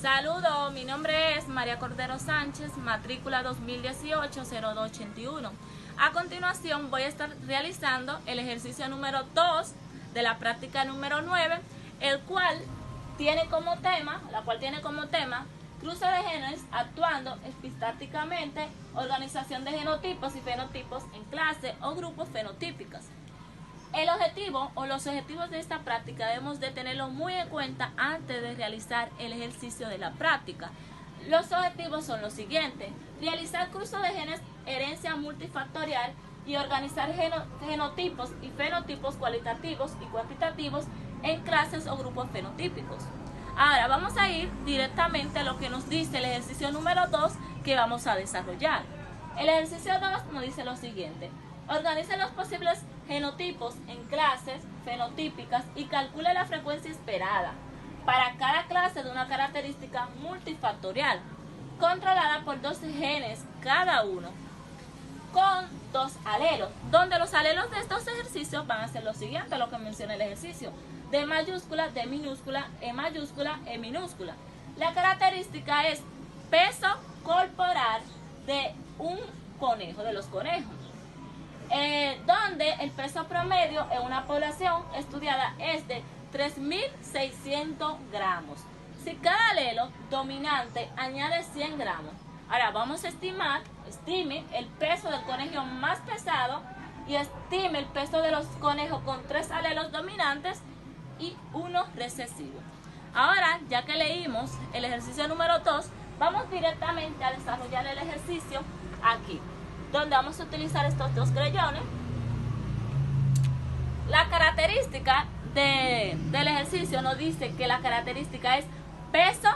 Saludos, mi nombre es María Cordero Sánchez, matrícula 2018-0281. A continuación voy a estar realizando el ejercicio número 2 de la práctica número 9, la cual tiene como tema cruce de genes actuando epistáticamente, organización de genotipos y fenotipos en clase o grupos fenotípicos. El objetivo o los objetivos de esta práctica debemos de tenerlo muy en cuenta antes de realizar el ejercicio de la práctica. Los objetivos son los siguientes: realizar cruce de genes, herencia multifactorial y organizar genotipos y fenotipos cualitativos y cuantitativos en clases o grupos fenotípicos. Ahora vamos a ir directamente a lo que nos dice el ejercicio número 2 que vamos a desarrollar. El ejercicio 2 nos dice lo siguiente: organice los posibles genotipos en clases fenotípicas y calcule la frecuencia esperada para cada clase de una característica multifactorial, controlada por 2 genes cada uno, con 2 alelos, donde los alelos de estos ejercicios van a ser los siguientes, lo que menciona el ejercicio: D mayúscula, D minúscula, E mayúscula, E minúscula. La característica es peso corporal de un conejo, de los conejos, donde el peso promedio en una población estudiada es de 3.600 gramos. Si cada alelo dominante añade 100 gramos, ahora vamos a estime el peso del conejo más pesado y estime el peso de los conejos con 3 alelos dominantes y 1 recesivo. Ahora, ya que leímos el ejercicio número 2, vamos directamente a desarrollar el ejercicio aquí, donde vamos a utilizar estos 2 creyones. La característica del ejercicio nos dice que la característica es peso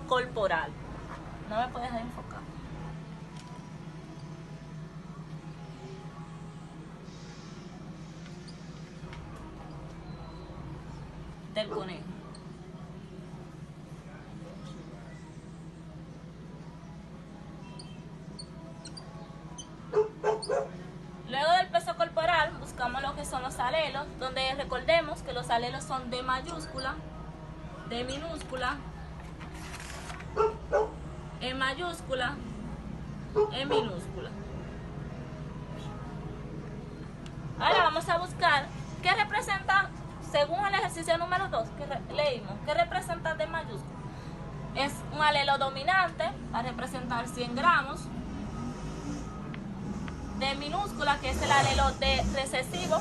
corporal. No me puedes dejar enfocar. Del conejo. Luego del peso corporal buscamos lo que son los alelos, donde recordemos que los alelos son D mayúscula, D minúscula, E mayúscula, E minúscula. Ahora vamos a buscar qué representa, según el ejercicio número 2 que leímos, qué representa D mayúscula. Es un alelo dominante, va a representar 100 gramos. D minúscula, que es el alelo de recesivo,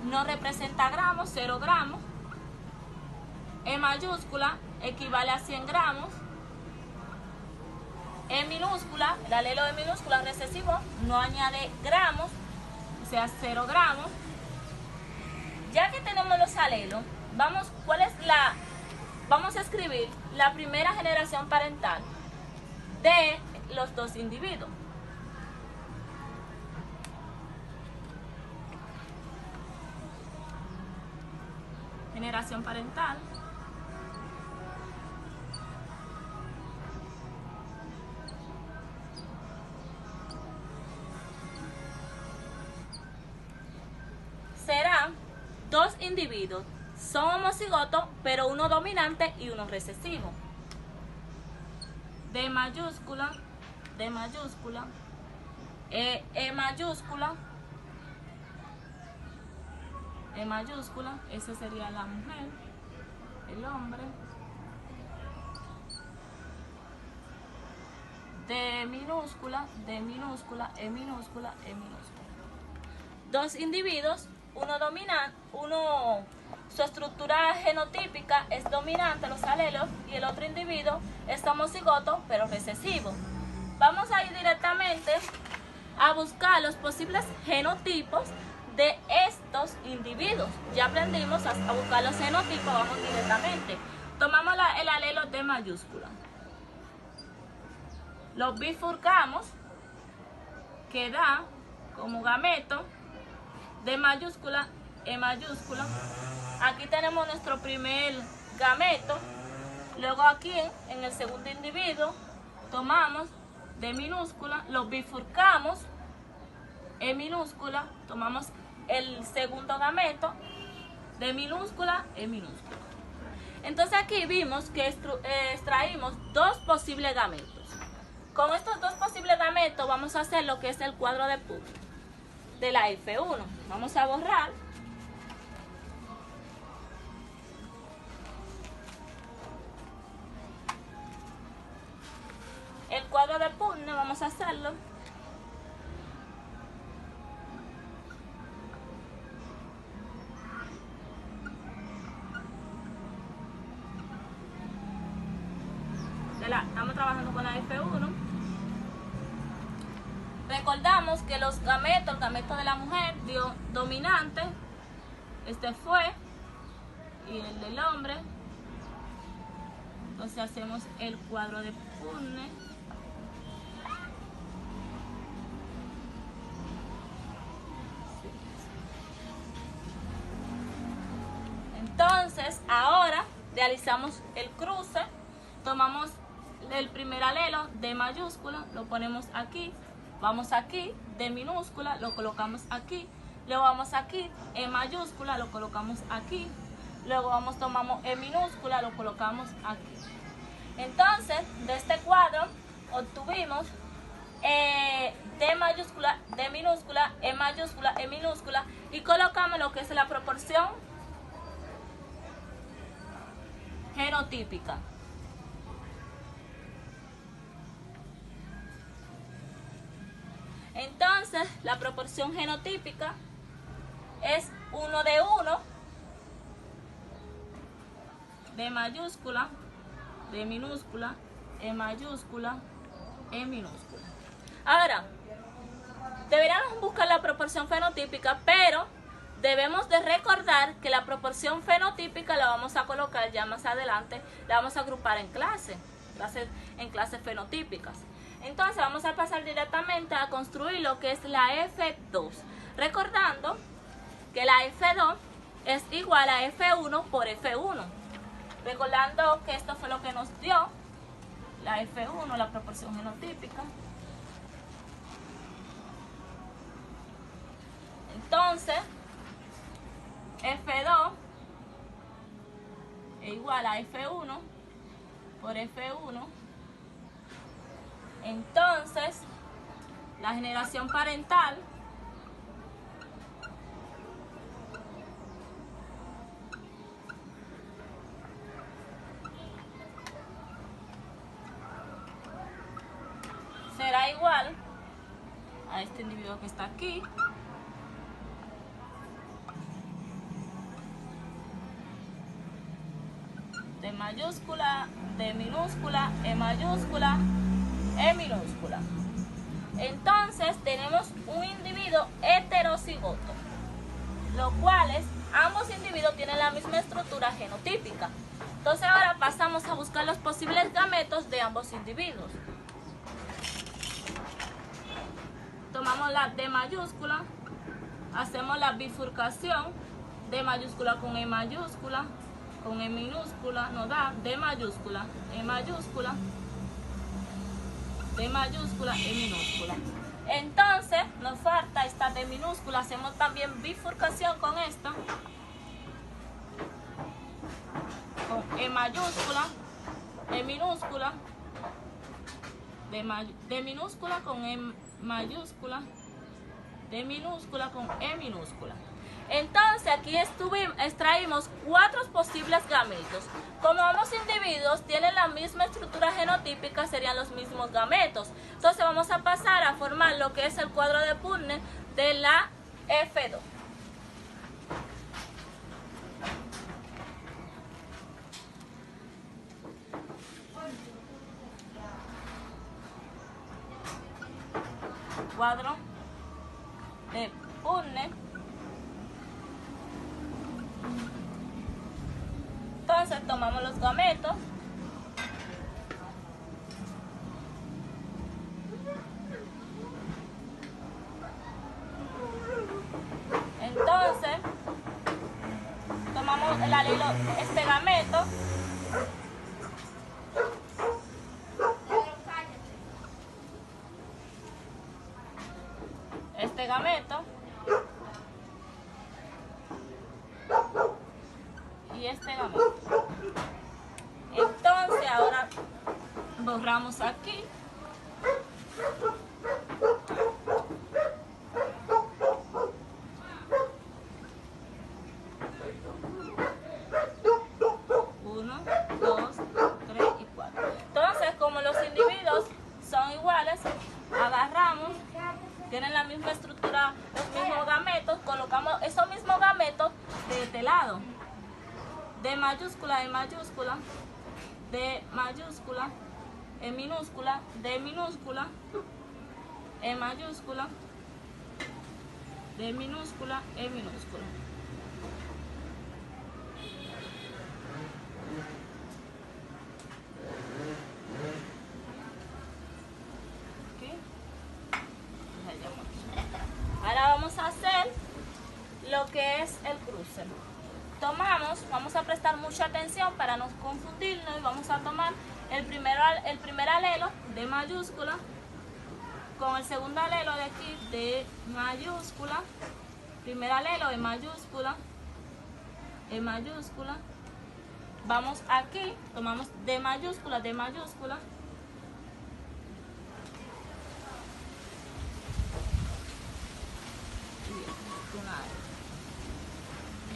no representa gramos, 0 gramos. E mayúscula equivale a 100 gramos. E minúscula, el alelo de minúscula recesivo, no añade gramos, o sea, 0 gramos. Ya que tenemos los alelos, vamos a escribir la primera generación parental de los 2 individuos. Generación parental. Será 2 individuos, son homocigotos, pero uno dominante y uno recesivo. D mayúscula, D mayúscula, E mayúscula, E mayúscula, esa sería la mujer, el hombre. D minúscula, D minúscula, E minúscula, E minúscula. 2 individuos, uno dominante, su estructura genotípica es dominante, los alelos, y el otro individuo es homocigoto, pero recesivo. Vamos a ir directamente a buscar los posibles genotipos de estos individuos. Ya aprendimos a buscar los genotipos, vamos directamente. Tomamos el alelo D mayúscula, lo bifurcamos, que da como gameto D mayúscula, E mayúscula. Aquí tenemos nuestro primer gameto. Luego aquí en el segundo individuo tomamos D minúscula, lo bifurcamos, E minúscula, tomamos el segundo gameto, D minúscula, E minúscula. Entonces aquí vimos que extraímos dos posibles gametos. Con estos dos posibles gametos vamos a hacer lo que es el cuadro de Punnett de la F1. Vamos a borrar. El cuadro de Punnett vamos a hacerlo. Estamos trabajando con la F1. Recordamos que los gametos, el gameto de la mujer dio dominante, este fue, y el del hombre. Entonces hacemos el cuadro de Punnett. Entonces ahora realizamos el cruce. Tomamos el primer alelo, D mayúscula, lo ponemos aquí, vamos aquí, D minúscula, lo colocamos aquí, luego vamos aquí, E mayúscula, lo colocamos aquí, luego tomamos E minúscula, lo colocamos aquí. Entonces, de este cuadro obtuvimos D mayúscula, D minúscula, E mayúscula, E minúscula, y colocamos lo que es la proporción genotípica. Entonces, la proporción genotípica es 1 de 1, D mayúscula, D minúscula, E mayúscula, E minúscula. Ahora, deberíamos buscar la proporción fenotípica, pero debemos de recordar que la proporción fenotípica la vamos a colocar ya más adelante, la vamos a agrupar en clases fenotípicas. Entonces vamos a pasar directamente a construir lo que es la F2. Recordando que la F2 es igual a F1 por F1. Recordando que esto fue lo que nos dio la F1, la proporción genotípica. Entonces, F2 es igual a F1 por F1. Entonces, la generación parental será igual a este individuo que está aquí. D mayúscula, D minúscula, E mayúscula, E minúscula. Entonces tenemos un individuo heterocigoto, los cuales ambos individuos tienen la misma estructura genotípica. Entonces ahora pasamos a buscar los posibles gametos de ambos individuos. Tomamos la D mayúscula, hacemos la bifurcación, D mayúscula con E mayúscula, con E minúscula, nos da D mayúscula, E mayúscula, D mayúscula, E minúscula. Entonces nos falta esta D minúscula, hacemos también bifurcación con esta, con E mayúscula, E minúscula, D minúscula con E mayúscula, D minúscula con E minúscula. Entonces aquí extraímos 4 posibles gametos. Como ambos individuos tienen la misma estructura genotípica, serían los mismos gametos. Entonces vamos a pasar a formar lo que es el cuadro de Punnett de la F2. Cuadro de Punnett. Entonces tomamos los gametos, entonces tomamos el alelo, este gameto, este gameto y este gameto. Borramos aquí. Uno, dos, tres y cuatro. Entonces, como los individuos son iguales, agarramos, tienen la misma estructura, los mismos gametos, colocamos esos mismos gametos de este lado. De mayúscula, de minúscula, E minúscula, D minúscula, E mayúscula, D minúscula, E minúscula. Ahora vamos a hacer lo que es el cruce. Vamos a prestar mucha atención para no confundirnos y vamos a tomar el primer alelo de mayúscula con el segundo alelo de aquí de mayúscula, primer alelo de mayúscula, E mayúscula. Vamos aquí, tomamos D mayúscula, D mayúscula.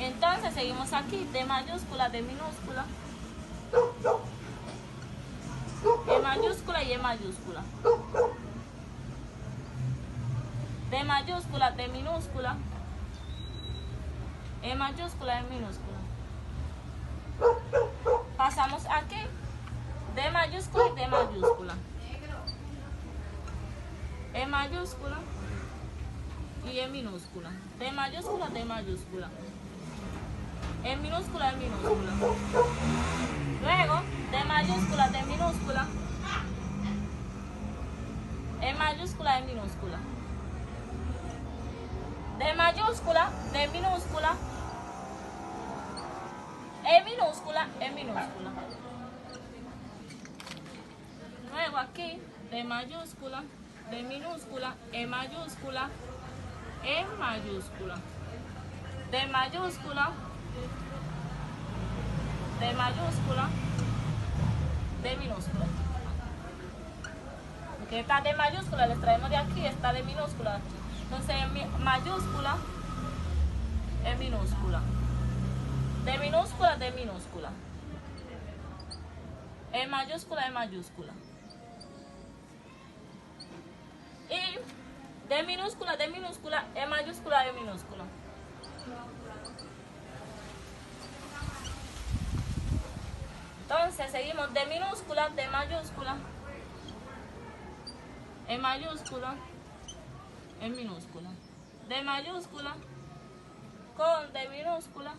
Entonces seguimos aquí, D mayúscula, D minúscula, E mayúscula y E mayúscula. D mayúscula, D minúscula, E mayúscula, E minúscula. Pasamos aquí, D mayúscula y D mayúscula, E mayúscula y E minúscula, D mayúscula, D mayúscula, E minúscula, E minúscula. Luego, D mayúscula, D minúscula, E mayúscula, E minúscula, D mayúscula, D minúscula, E minúscula, E minúscula. Luego aquí, D mayúscula, D minúscula, E mayúscula, E mayúscula, D mayúscula, D mayúscula, D minúscula. Porque esta D mayúscula la extraemos de aquí, esta D minúscula de aquí. Entonces mayúscula, E minúscula, D minúscula, D minúscula, E mayúscula, E mayúscula. Y D minúscula, D minúscula, E mayúscula, E minúscula. Entonces seguimos D minúscula, D mayúscula, E mayúscula, E minúscula, D mayúscula con D minúscula,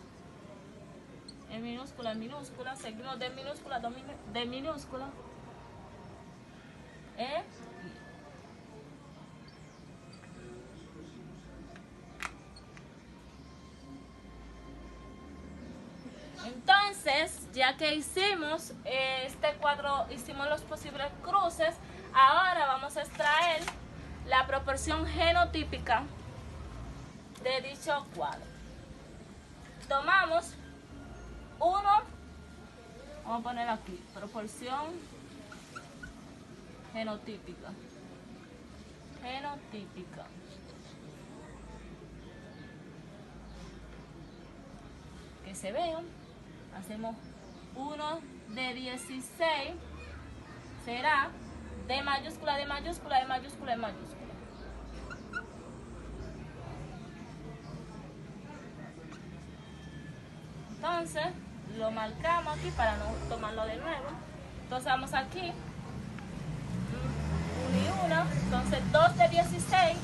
E minúscula, E minúscula, seguimos D minúscula, D minúscula, E. Entonces, ya que hicimos este cuadro, hicimos los posibles cruces, ahora vamos a extraer la proporción genotípica de dicho cuadro. Tomamos uno, vamos a poner aquí, proporción genotípica. Genotípica. Que se vean. Hacemos 1 de 16, será D mayúscula, D mayúscula, E mayúscula, E mayúscula. Entonces, lo marcamos aquí para no tomarlo de nuevo. Entonces vamos aquí, 1 y 1, entonces 2 de 16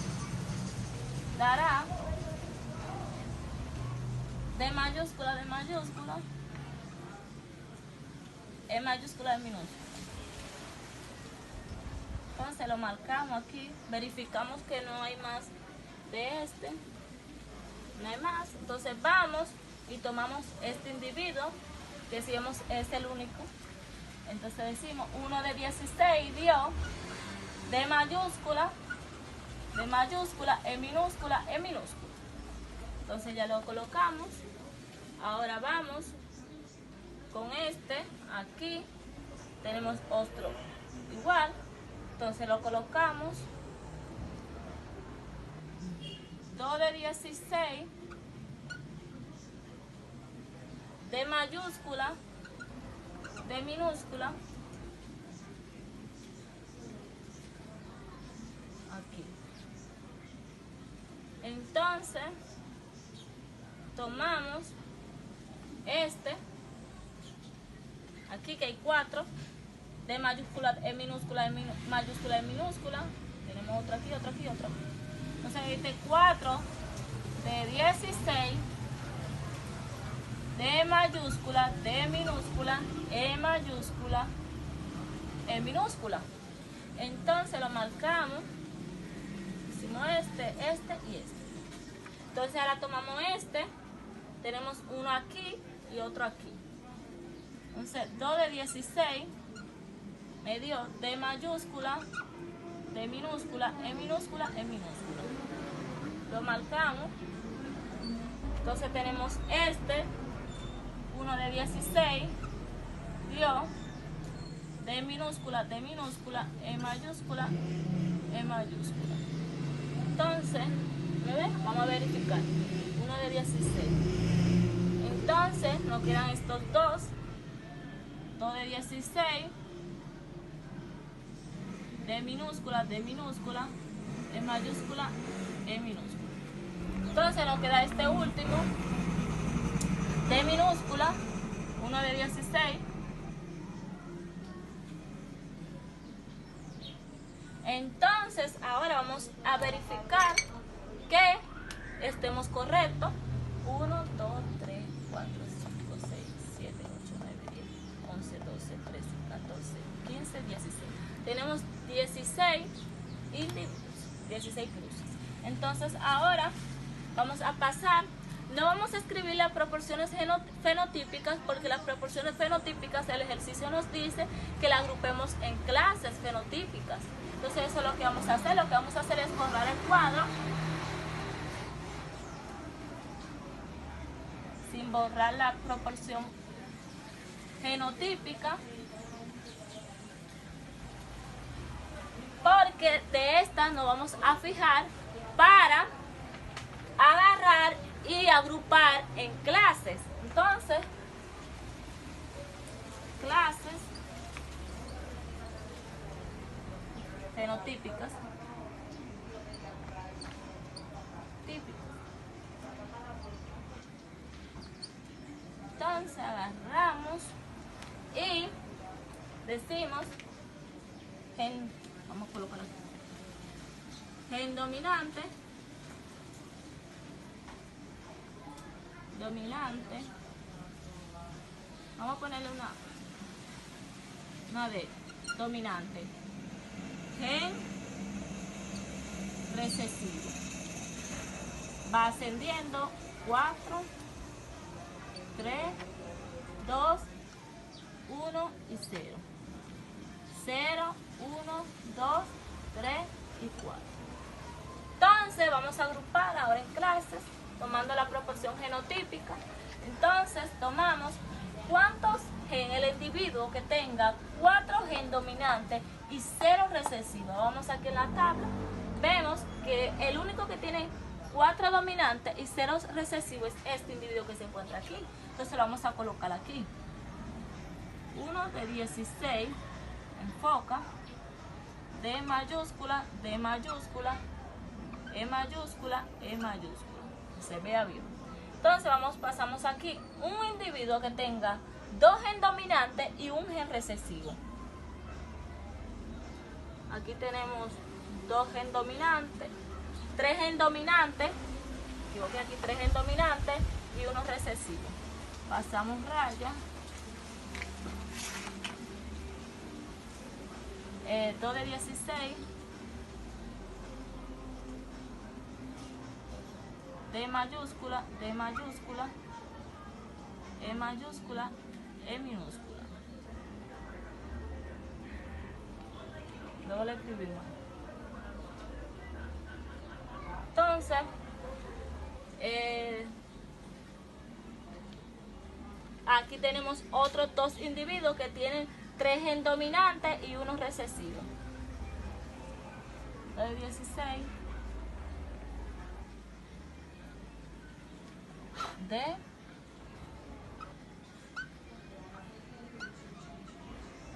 dará D mayúscula, D mayúscula, E mayúscula, E minúscula. Entonces lo marcamos aquí, verificamos que no hay más de este, no hay más. Entonces vamos y tomamos este individuo, que si vemos es el único. Entonces decimos 1 de 16 dio D mayúscula, E minúscula, E minúscula. Entonces ya lo colocamos. Ahora vamos con este aquí, tenemos otro igual, entonces lo colocamos. 2 de 16 de mayúscula, de minúscula, aquí. Entonces tomamos aquí que hay 4 de mayúscula, en minúscula, en mayúscula, en minúscula. Tenemos otro aquí, otro aquí, otro aquí. Entonces 4 de 16 de mayúscula, de minúscula, en mayúscula, en minúscula. Entonces lo marcamos, hicimos este y este. Entonces ahora tomamos tenemos uno aquí y otro aquí. Entonces 2 de 16 me dio de mayúscula, de minúscula, en minúscula, en minúscula. Lo marcamos. Entonces tenemos 1 de 16 dio de minúscula, en mayúscula, en mayúscula. Entonces, vamos a verificar. 1 de 16. Entonces, nos quedan estos dos. 2 de 16 de minúscula, en mayúscula, en minúscula. Entonces nos queda este último de minúscula, 1 de 16. Entonces ahora vamos a verificar que estemos correctos. 1, 2, 3, 4, 5, 6, 7, 8, 9, 10, 11, 12, 13, 14, 15, 16. Tenemos 16 individuos, 16 cruces. Entonces ahora vamos a pasar, no vamos a escribir las proporciones fenotípicas, porque las proporciones fenotípicas, el ejercicio nos dice que las agrupemos en clases fenotípicas. Entonces eso es lo que vamos a hacer. Lo que vamos a hacer es borrar el cuadro sin borrar la proporción genotípica, porque de esta nos vamos a fijar para agarrar y agrupar en clases. Entonces, clases fenotípicas, típicas. Entonces agarramos y decimos vamos a colocar aquí, gen dominante, vamos a ponerle una D, dominante, gen recesivo, va ascendiendo 4, 3, 2, 1 y 0. 0, 1, 2, 3 y 4. Entonces vamos a agrupar ahora en clases tomando la proporción genotípica. Entonces tomamos cuántos gen, el individuo que tenga 4 gen dominantes y 0 recesivos. Vamos aquí en la tabla, vemos que el único que tiene 4 dominantes y 0 recesivos es este individuo que se encuentra aquí. Entonces lo vamos a colocar aquí. 1 de 16, enfoca, D mayúscula, D mayúscula, E mayúscula, E mayúscula. Que se vea bien. Entonces pasamos aquí un individuo que tenga 2 gen dominantes y un gen recesivo. Aquí tenemos 2 gen dominantes, 3 gen dominantes, equivoqué aquí, 3 gen dominantes y 1 recesivo. Pasamos raya. 2 de 16. D mayúscula, D mayúscula, E mayúscula, E minúscula. Luego le escribimos. Entonces, aquí tenemos otros dos individuos que tienen 3 gen dominantes y 1 recesivo. 2 de 16 de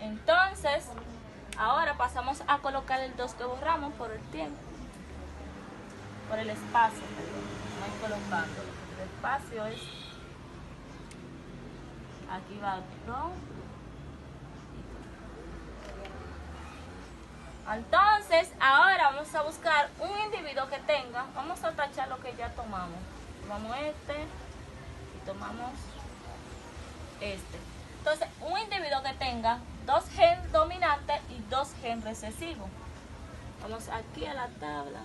entonces ahora pasamos a colocar el 2 que borramos por el tiempo, por el espacio, no hay colocando. El espacio es aquí va 2. Entonces ahora vamos a buscar un individuo que tenga, vamos a tachar lo que ya tomamos. Tomamos este y tomamos este. Entonces un individuo que tenga 2 gen dominantes y 2 gen recesivos. Vamos aquí a la tabla.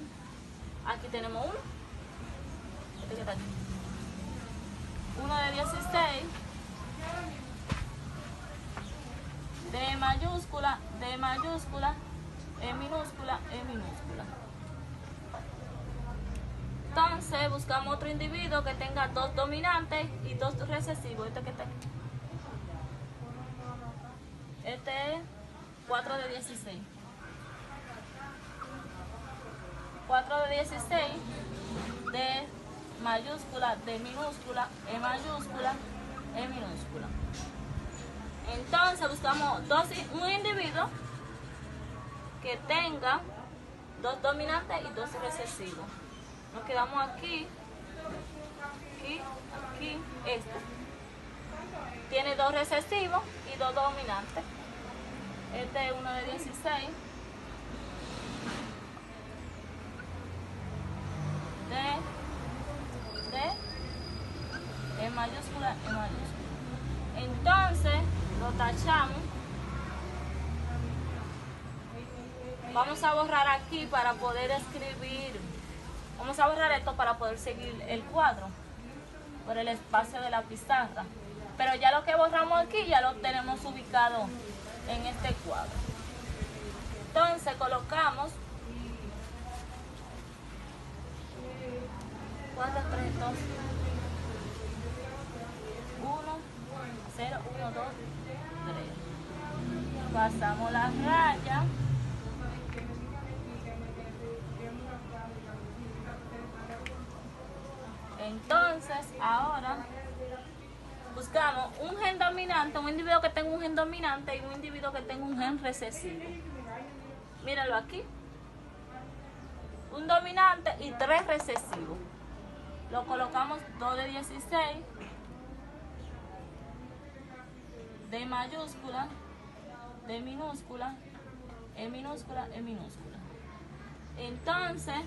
Aquí tenemos uno. Este que está aquí. 1 de 16. D mayúscula, D mayúscula, E minúscula, E minúscula. Entonces buscamos otro individuo que tenga 2 dominantes y 2 recesivos. Este que está aquí. Este es 4 de 16. 4 de 16 de mayúscula, D minúscula, E mayúscula, E minúscula. Entonces buscamos un individuo que tenga 2 dominantes y 2 recesivos. Nos quedamos aquí, aquí, aquí, este. Tiene 2 recesivos y 2 dominantes. Este es 1 de 16. E mayúscula, E mayúscula. Entonces lo tachamos. Vamos a borrar aquí para poder escribir. Vamos a borrar esto para poder seguir el cuadro por el espacio de la pizarra. Pero ya lo que borramos aquí ya lo tenemos ubicado en este cuadro. Entonces colocamos 4, 3, 2, 1, 0, 1, 2, 3. Pasamos la raya. Entonces ahora buscamos un gen dominante, un individuo que tenga un gen dominante y un individuo que tenga un gen recesivo. Míralo aquí. Un dominante y 3 recesivos. Lo colocamos 2 de 16. D mayúscula, D minúscula, E minúscula, E minúscula. Entonces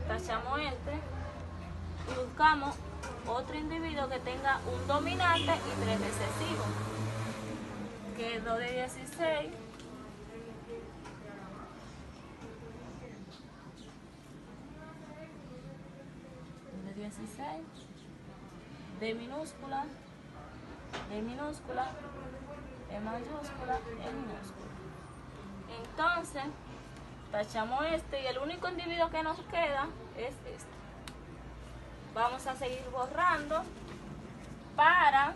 tachamos este y buscamos otro individuo que tenga un dominante y 3 recesivos, que es 2 de 16. De 16, D minúscula, D minúscula, E mayúscula, E minúscula. Entonces tachamos este y el único individuo que nos queda es este. Vamos a seguir borrando para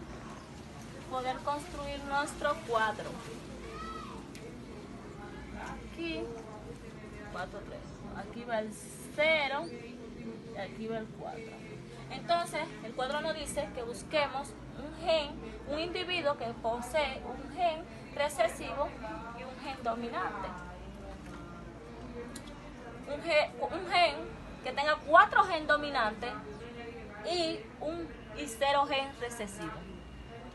poder construir nuestro cuadro. Aquí 4, 3. Aquí va el 0 y aquí va el 4. Entonces el cuadro nos dice que busquemos un individuo que posee un gen recesivo y un gen dominante. Un gen que tenga 4 gen dominantes y 0 gen recesivo.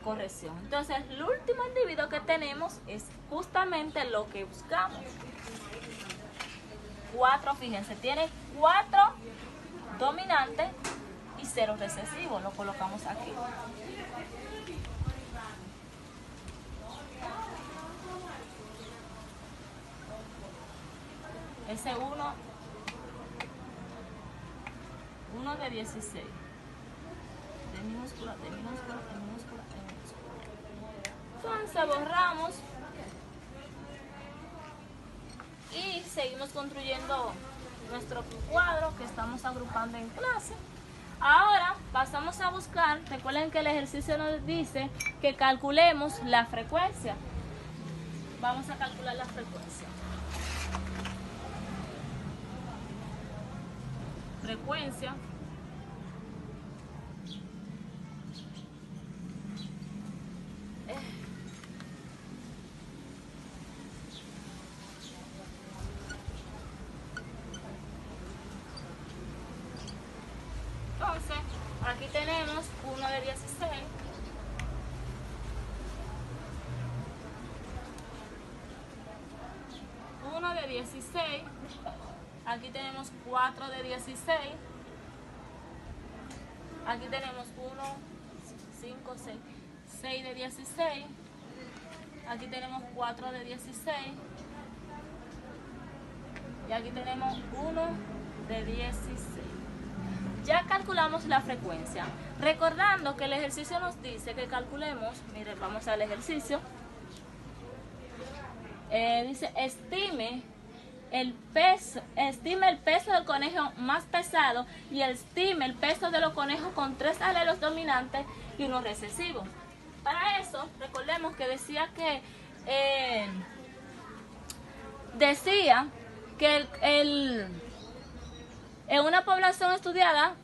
Corrección. Entonces el último individuo que tenemos es justamente lo que buscamos. 4, fíjense, tiene 4 dominantes y 0 recesivos. Lo colocamos aquí. Ese 1 de 16. De minúscula, de minúscula, de minúscula, de minúscula. Entonces borramos y seguimos construyendo nuestro cuadro que estamos agrupando en clase. Ahora pasamos a buscar, recuerden que el ejercicio nos dice que calculemos la frecuencia. Vamos a calcular la frecuencia. Frecuencia. Entonces, aquí tenemos 1 de 16. De 16, aquí tenemos 4 de 16, aquí tenemos 1, 5, 6, 6 de 16, aquí tenemos 4 de 16 y aquí tenemos 1 de 16. Ya calculamos la frecuencia, recordando que el ejercicio nos dice que calculemos, miren, vamos al ejercicio. Dice, estime el peso del conejo más pesado y estime el peso de los conejos con 3 alelos dominantes y 1 recesivo. Para eso, recordemos que decía que en una población estudiada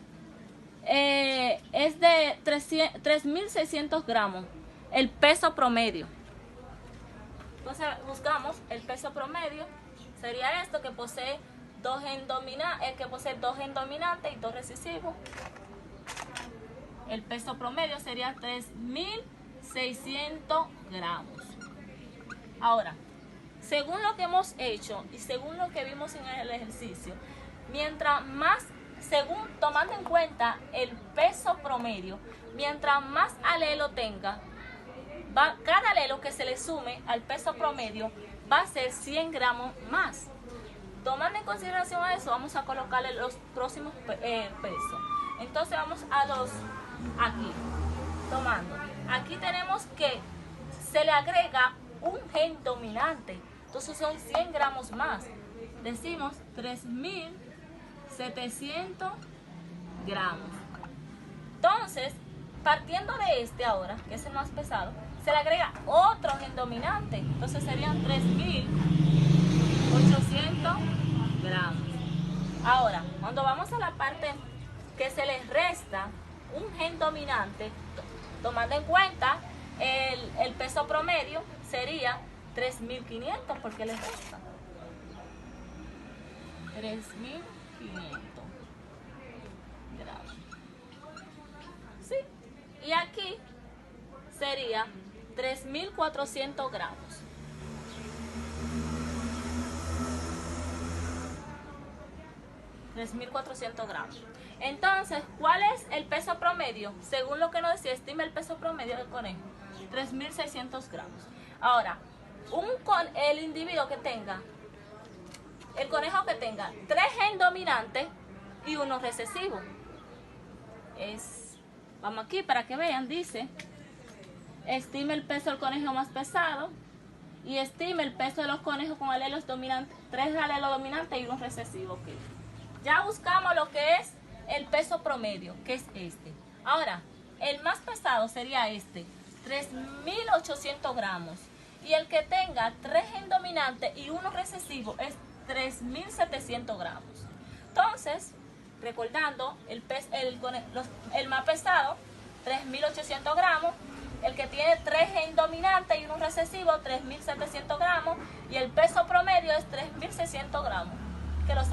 es de 3.600 gramos el peso promedio. Entonces buscamos el peso promedio, sería esto que posee 2 gen dominantes y 2 recesivos. El peso promedio sería 3.600 gramos. Ahora, según lo que hemos hecho y según lo que vimos en el ejercicio, mientras más, según tomando en cuenta el peso promedio, mientras más alelo tenga, cada alelo que se le sume al peso promedio va a ser 100 gramos más. Tomando en consideración a eso, vamos a colocarle los próximos pesos. Entonces vamos a los aquí. Tomando. Aquí tenemos que se le agrega un gen dominante. Entonces son 100 gramos más. Decimos 3.700 gramos. Entonces, partiendo de este ahora, que es el más pesado, se le agrega otro gen dominante. Entonces serían 3.800 gramos. Ahora, cuando vamos a la parte que se le resta un gen dominante, tomando en cuenta el peso promedio, sería 3.500 porque le resta 3.500 gramos. ¿Sí? Y aquí sería 3.400 gramos. Entonces, ¿cuál es el peso promedio? Según lo que nos decía, estima el peso promedio del conejo. 3.600 gramos. Ahora, el individuo que tenga, el conejo que tenga 3 gen dominantes y 1 recesivo. Vamos aquí para que vean, dice, estime el peso del conejo más pesado y estime el peso de los conejos con alelos dominantes, 3 alelos dominantes y 1 recesivo. Okay. Ya buscamos lo que es el peso promedio, que es este. Ahora, el más pesado sería este, 3.800 gramos. Y el que tenga 3 gen dominantes y 1 recesivo es 3.700 gramos. Entonces, recordando, el más pesado, 3.800 gramos. El que tiene 3 gen dominantes y 1 recesivo, 3.700 gramos. Y el peso promedio es 3.600 gramos, que lo